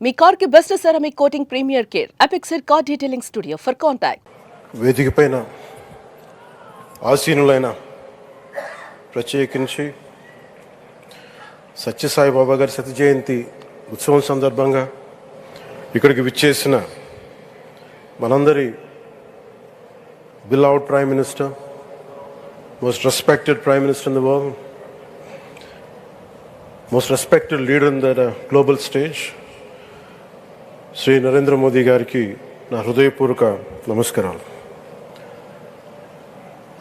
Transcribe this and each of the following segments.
మీ car కి best ceramic coating premier care Apexer car detailing studio for contact. వేదిక పైన ఆసీనులైన ప్రత్యేకించి సత్యసాయిబాబా గారి శత జయంతి ఉత్సవం సందర్భంగా ఇక్కడికి విచ్చేసిన మనందరి beloved Prime Minister, most respected Prime Minister in the world, most respected leader in the global stage, Shri Narendra Modi గారికి నా హృదయపూర్వక నమస్కారాలు.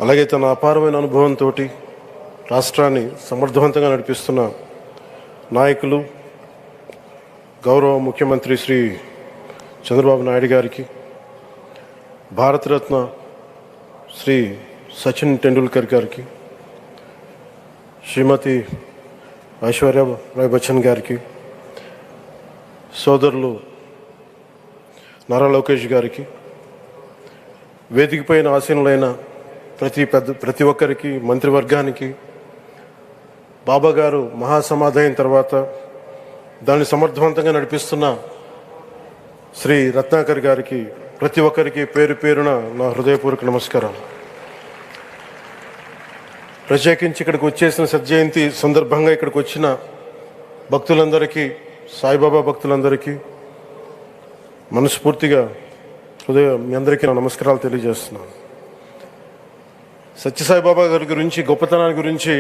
అలాగే తన అపారమైన అనుభవంతో రాష్ట్రాన్ని సమర్థవంతంగా నడిపిస్తున్న నాయకులు గౌరవ ముఖ్యమంత్రి శ్రీ చంద్రబాబు నాయుడు గారికి, భారతరత్న శ్రీ సచిన్ టెండూల్కర్ గారికి, శ్రీమతి ఐశ్వర్య రాయ్ బచ్చన్ గారికి, సోదరులు నారా లోకేష్ గారికి, వేదిక పైన ఆసీనులైన ప్రతి ఒక్కరికి, మంత్రివర్గానికి, బాబా గారు మహాసమాధి అయిన తర్వాత దాన్ని సమర్థవంతంగా నడిపిస్తున్న శ్రీ రత్నాకర్ గారికి, ప్రతి ఒక్కరికి పేరు పేరున నా హృదయపూర్వక నమస్కారం. ప్రత్యేకించి ఇక్కడికి వచ్చేసిన సత్యజయంతి సందర్భంగా ఇక్కడికి వచ్చిన భక్తులందరికీ, సాయిబాబా భక్తులందరికీ మనస్ఫూర్తిగా మీ అందరికీ నా నమస్కారాలు తెలియజేస్తున్నాను. సత్యసాయిబాబా గారి గురించి, గొప్పతనాన్ని గురించి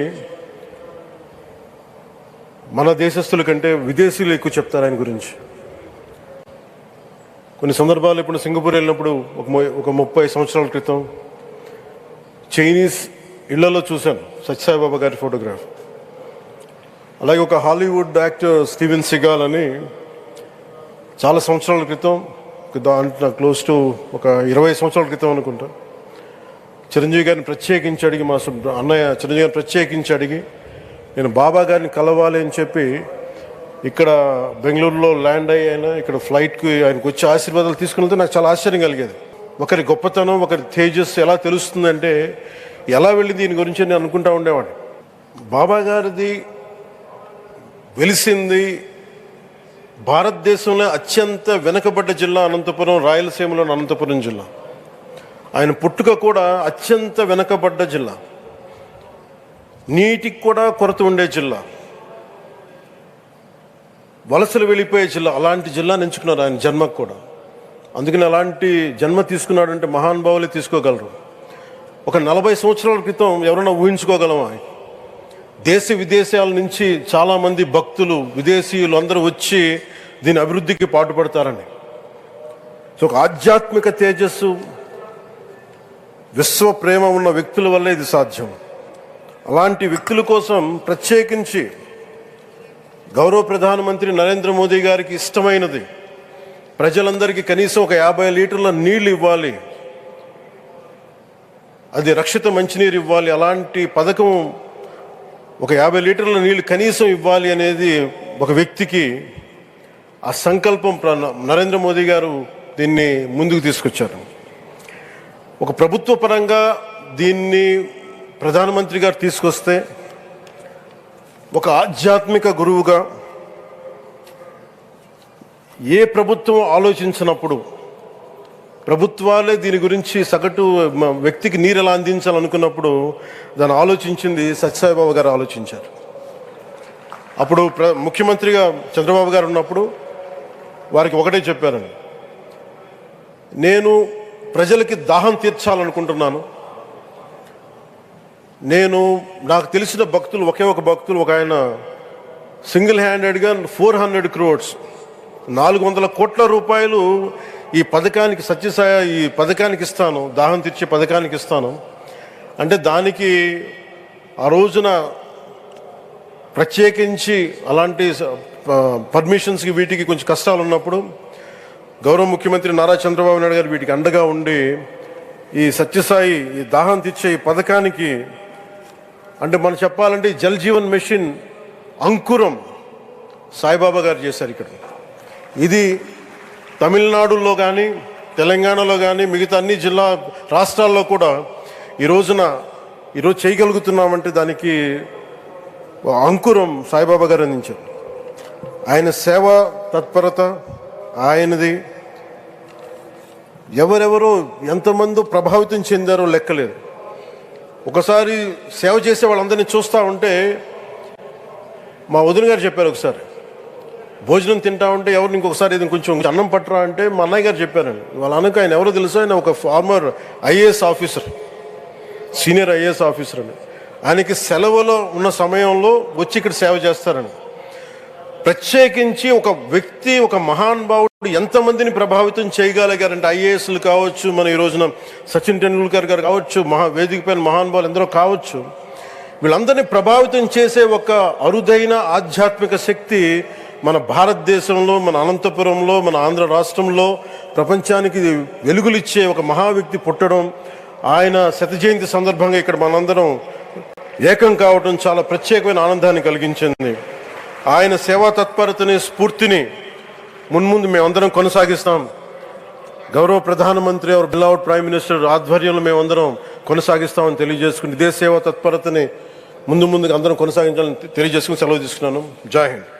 మన దేశస్తుల కంటే విదేశీయులు ఎక్కువ చెప్తారు ఆయన గురించి. కొన్ని సందర్భాలు ఇప్పుడు సింగపూర్ వెళ్ళినప్పుడు ఒక 30 సంవత్సరాల క్రితం చైనీస్ ఇళ్లలో చూశాను సత్యసాయిబాబా గారి ఫోటోగ్రాఫ్. అలాగే ఒక హాలీవుడ్ యాక్టర్ స్టీవెన్ సిగాల్ అని చాలా సంవత్సరాల క్రితం, దాంట్లో క్లోజ్ టు ఒక 20 సంవత్సరాల క్రితం అనుకుంటా, చిరంజీవి గారిని ప్రత్యేకించి అడిగి, మా అన్నయ్య చిరంజీవి గారిని ప్రత్యేకించి అడిగి నేను బాబా గారిని కలవాలి అని చెప్పి ఇక్కడ బెంగళూరులో ల్యాండ్ అయినా ఇక్కడ ఫ్లైట్కి ఆయనకు వచ్చి ఆశీర్వాదాలు తీసుకుని నాకు చాలా ఆశ్చర్యం కలిగేది. ఒకరి గొప్పతనం, ఒకరి తేజస్సు ఎలా తెలుస్తుందంటే ఎలా వెళ్ళి దీని గురించి నేను అనుకుంటా ఉండేవాడిని. బాబా గారిది వెలిసింది భారతదేశంలో అత్యంత వెనుకబడ్డ జిల్లా అనంతపురం, రాయలసీమలోని అనంతపురం జిల్లా. ఆయన పుట్టుక కూడా అత్యంత వెనుకబడ్డ జిల్లా, నీటికి కూడా కొరత ఉండే జిల్లా, వలసలు వెళ్ళిపోయే జిల్లా. అలాంటి జిల్లాని ఎంచుకున్నారు ఆయన జన్మకు కూడా. అందుకని అలాంటి జన్మ తీసుకున్నాడంటే మహానుభావులే తీసుకోగలరు. ఒక 40 సంవత్సరాల క్రితం ఎవరైనా ఊహించుకోగలమా? దేశ విదేశాల నుంచి చాలామంది భక్తులు, విదేశీయులు అందరూ వచ్చి దీని అభివృద్ధికి పాటుపడతారని. సో ఒక ఆధ్యాత్మిక తేజస్సు, విశ్వ ప్రేమ ఉన్న వ్యక్తుల వల్లే ఇది సాధ్యం. అలాంటి వ్యక్తుల కోసం ప్రత్యేకించి గౌరవ ప్రధానమంత్రి నరేంద్ర మోదీ గారికి ఇష్టమైనది ప్రజలందరికీ కనీసం ఒక 50 లీటర్ల నీళ్ళు ఇవ్వాలి, అది రక్షిత మంచినీరు ఇవ్వాలి. అలాంటి పథకం, ఒక 50 లీటర్ల నీళ్ళు కనీసం ఇవ్వాలి అనేది ఒక వ్యక్తికి ఆ సంకల్పం నరేంద్ర మోదీ గారు దీన్ని ముందుకు తీసుకొచ్చారు. ఒక ప్రభుత్వ పరంగా దీన్ని ప్రధానమంత్రి గారు తీసుకొస్తే, ఒక ఆధ్యాత్మిక గురువుగా ఏ ప్రభుత్వం ఆలోచించినప్పుడు, ప్రభుత్వాలే దీని గురించి సగటు వ్యక్తికి నీరు ఎలా అందించాలనుకున్నప్పుడు దాన్ని ఆలోచించింది సత్యసాయిబాబా గారు ఆలోచించారు. అప్పుడు ముఖ్యమంత్రిగా చంద్రబాబు గారు ఉన్నప్పుడు వారికి ఒకటే చెప్పారండి, నేను ప్రజలకి దాహం తీర్చాలనుకుంటున్నాను. నాకు తెలిసిన భక్తులు, ఒకే భక్తులు, ఒక ఆయన సింగిల్ హ్యాండెడ్గా 400 crores 400 కోట్ల రూపాయలు ఈ పథకానికి, ఈ పథకానికి ఇస్తాను, దాహం తీర్చే పథకానికి ఇస్తాను అంటే, దానికి ఆ రోజున ప్రత్యేకించి అలాంటి పర్మిషన్స్కి వీటికి కొంచెం కష్టాలు ఉన్నప్పుడు గౌరవ ముఖ్యమంత్రి నారా చంద్రబాబు నాయుడు గారు వీటికి అండగా ఉండి ఈ సత్యసాయి, ఈ దాహం తీర్చే ఈ పథకానికి, అంటే మనం చెప్పాలంటే జల్ జీవన్ మిషన్ అంకురం సాయిబాబా గారు చేశారు ఇక్కడ. ఇది తమిళనాడులో కానీ, తెలంగాణలో కానీ, మిగతా అన్ని రాష్ట్రాల్లో కూడా ఈరోజు చేయగలుగుతున్నామంటే దానికి అంకురం సాయిబాబా గారు అందించారు. ఆయన సేవా తత్పరత ఆయనది ఎవరెవరో ఎంతమందో ప్రభావితం చెందారో లెక్కలేదు. ఒకసారి సేవ చేసే వాళ్ళందరినీ చూస్తూ ఉంటే మా వదిన గారు చెప్పారు, ఒకసారి భోజనం తింటా ఉంటే ఎవరిని ఇంకొకసారి ఇది కొంచెం అన్నం పట్టరా అంటే మా అన్నయ్య గారు చెప్పారండి. వాళ్ళ అనక ఆయన ఎవరో తెలుసా, ఆయన ఒక farmer IAS officer, senior IAS officer అని. ఆయనకి సెలవులో ఉన్న సమయంలో వచ్చి ఇక్కడ సేవ చేస్తారని. ప్రత్యేకించి ఒక వ్యక్తి, ఒక మహానుభావుడు ఎంతమందిని ప్రభావితం చేయగలిగారంటే, ఐఏఎస్లు కావచ్చు, మన ఈ రోజున సచిన్ టెండూల్కర్ గారు కావచ్చు, వేదిక పైన మహానుభావులు ఎందరో కావచ్చు, వీళ్ళందరినీ ప్రభావితం చేసే ఒక అరుదైన ఆధ్యాత్మిక శక్తి మన భారతదేశంలో, మన అనంతపురంలో, మన ఆంధ్ర రాష్ట్రంలో ప్రపంచానికి వెలుగులిచ్చే ఒక మహా వ్యక్తి పుట్టడం, ఆయన శత జయంతి సందర్భంగా ఇక్కడ మనందరం ఏకం కావడం చాలా ప్రత్యేకమైన ఆనందాన్ని కలిగించింది. ఆయన సేవా తత్పరతని, స్ఫూర్తిని మున్ముందు మేమందరం కొనసాగిస్తాం. గౌరవ ప్రధానమంత్రి అవర్ బిలౌడ్ ప్రైమ్ మినిస్టర్ ఆధ్వర్యంలో మేమందరం కొనసాగిస్తామని తెలియజేసుకుని, ఇదే సేవా తత్పరతని ముందు ముందుకు అందరం కొనసాగించాలని తెలియజేసుకుని సెలవు తీసుకున్నాను. జై హింద్.